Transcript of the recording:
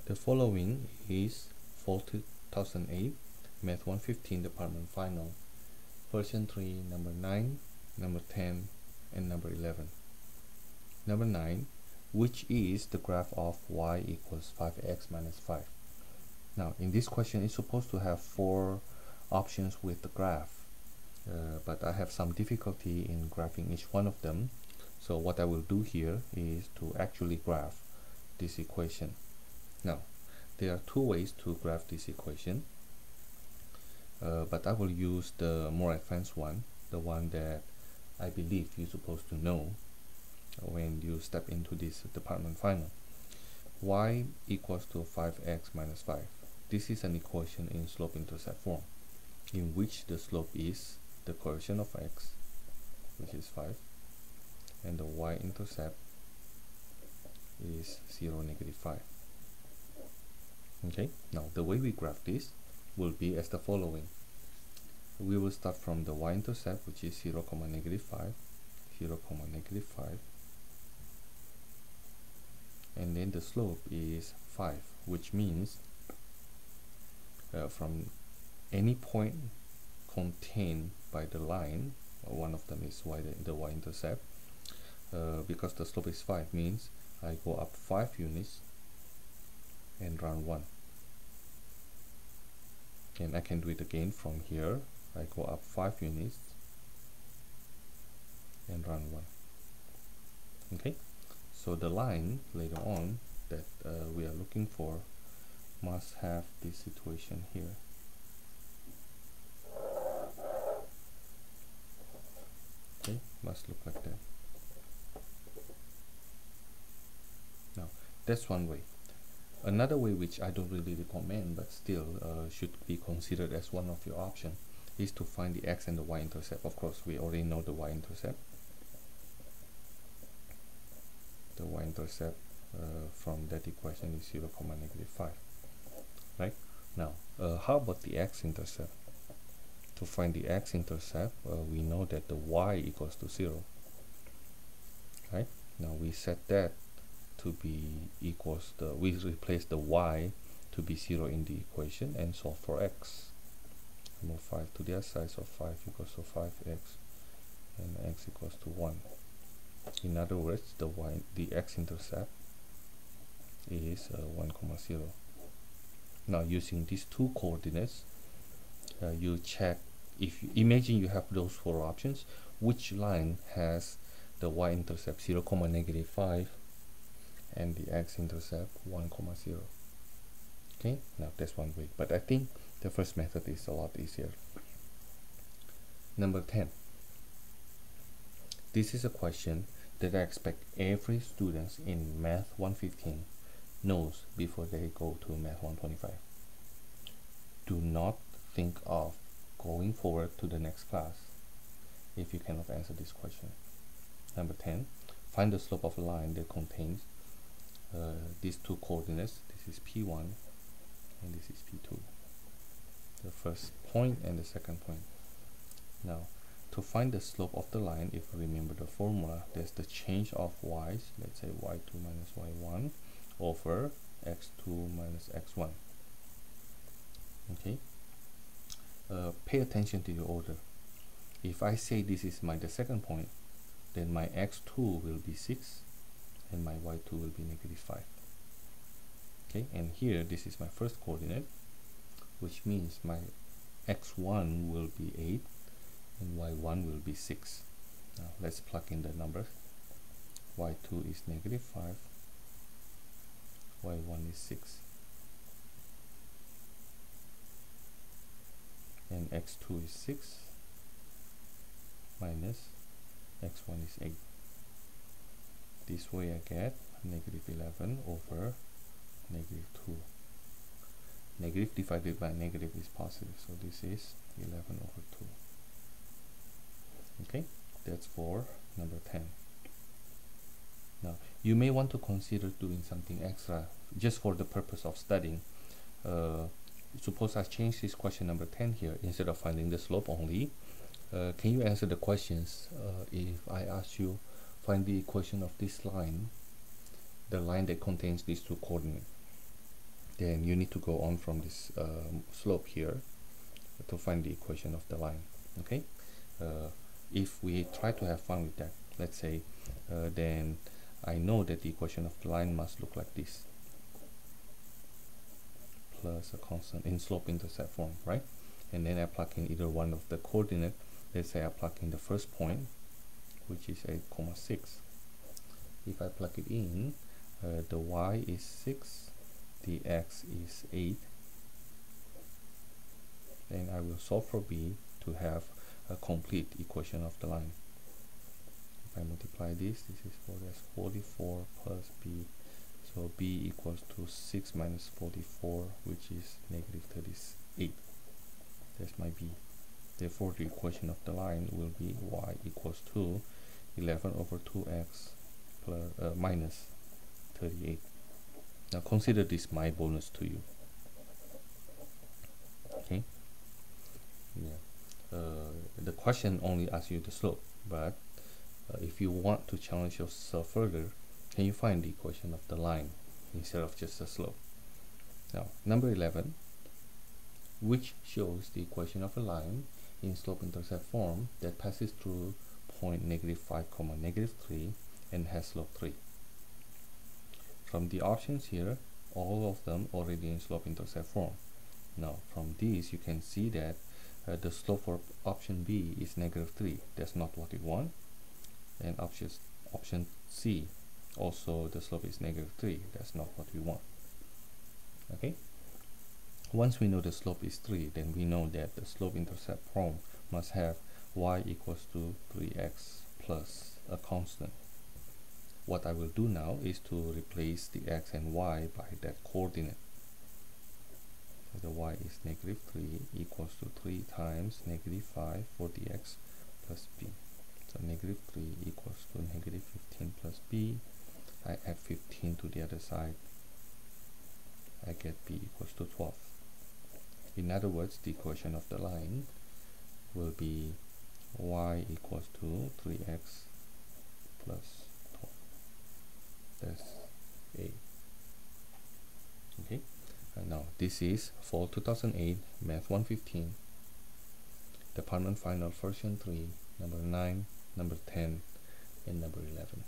The following is Fall 2008 Math 115 Department Final, Version 3, number 9, number 10, and number 11. Number 9, which is the graph of y equals 5x minus 5. Now, in this question, it's supposed to have 4 options with the graph, but I have some difficulty in graphing each one of them. So what I will do here is to actually graph this equation. Now, there are 2 ways to graph this equation, but I will use the more advanced one, the one that I believe you're supposed to know when you step into this department final. Y equals to 5x minus 5. This is an equation in slope-intercept form, in which the slope is the coefficient of x, which is 5, and the y-intercept is 0, negative 5. Okay, now the way we graph this will be as the following. We will start from the y-intercept, which is 0, negative 5, 0, negative 5, and then the slope is 5, which means from any point contained by the line, one of them is the y-intercept, because the slope is 5, means I go up 5 units and round 1. And I can do it again from here. I go up 5 units and round 1. Okay, so the line later on that we are looking for must have this situation here. Okay, must look like that. Now, that's one way. Another way, which I don't really recommend but still should be considered as one of your options, is to find the x and the y-intercept. Of course, we already know the y-intercept. The y-intercept from that equation is 0, negative 5. Right? Now, how about the x-intercept? To find the x-intercept, we know that the y equals to 0. Right? Now, we set that to be equals we replace the y to be 0 in the equation and solve for x. Move 5 to the other side, so 5 equals to 5x and x equals to 1. In other words, the x-intercept is 1, 0. Now, using these 2 coordinates, you check, if you imagine you have those 4 options, which line has the y-intercept 0, negative 5 and the x-intercept 1, 0. Okay, now that's one way, but I think the first method is a lot easier. Number 10. This is a question that I expect every student in Math 115 knows before they go to Math 125. Do not think of going forward to the next class if you cannot answer this question. Number 10. Find the slope of a line that contains these 2 coordinates. This is P1 and this is P2. The first point and the second point. Now, to find the slope of the line, if you remember the formula, there's the change of y's, let's say y2 minus y1 over x2 minus x1. Okay, pay attention to your order. If I say this is the second point, then my x2 will be 6 and my y2 will be negative 5. Okay, and here this is my first coordinate, which means my x1 will be 8 and y1 will be 6. Now let's plug in the numbers. y2 is negative 5, y1 is 6, and x2 is 6 minus x1 is 8. This way I get negative 11 over negative 2. Negative divided by negative is positive, so this is 11 over 2. Okay, that's for number 10. Now, you may want to consider doing something extra just for the purpose of studying. Suppose I change this question number 10 here. Instead of finding the slope only, can you answer the questions if I ask you find the equation of this line, the line that contains these 2 coordinates? then you need to go on from this slope here to find the equation of the line. Okay, if we try to have fun with that, let's say, then I know that the equation of the line must look like this, plus a constant in slope-intercept form, right? And then I plug in either one of the coordinate. Let's say I plug in the first point, which is 8,6. If I plug it in, the y is 6, the x is 8. Then I will solve for b to have a complete equation of the line. If I multiply this is 44 plus b. So b equals to 6 minus 44, which is negative 38. That's my b. Therefore, the equation of the line will be y equals to 11 over 2x plus, minus 38. Now consider this my bonus to you. Okay. Yeah. The question only asks you the slope, but if you want to challenge yourself further, can you find the equation of the line instead of just the slope? Now, number 11, which shows the equation of a line in slope-intercept form that passes through point -5, -3 and has slope 3. From the options here, all of them already in slope-intercept form. Now, from these, you can see that the slope for option B is -3. That's not what we want. And option C, also the slope is -3. That's not what we want. Okay. Once we know the slope is 3, then we know that the slope-intercept form must have y equals to 3x plus a constant. What I will do now is to replace the x and y by that coordinate. So the y is -3 equals to 3 times -5 for the x plus b. So -3 equals to -15 plus b. I add 15 to the other side. I get b equals to 12. In other words, the equation of the line will be y equals to 3x plus 12. That's A. Okay. And now this is Fall 2008 Math 115, Department Final Version 3, number 9, number 10, and number 11.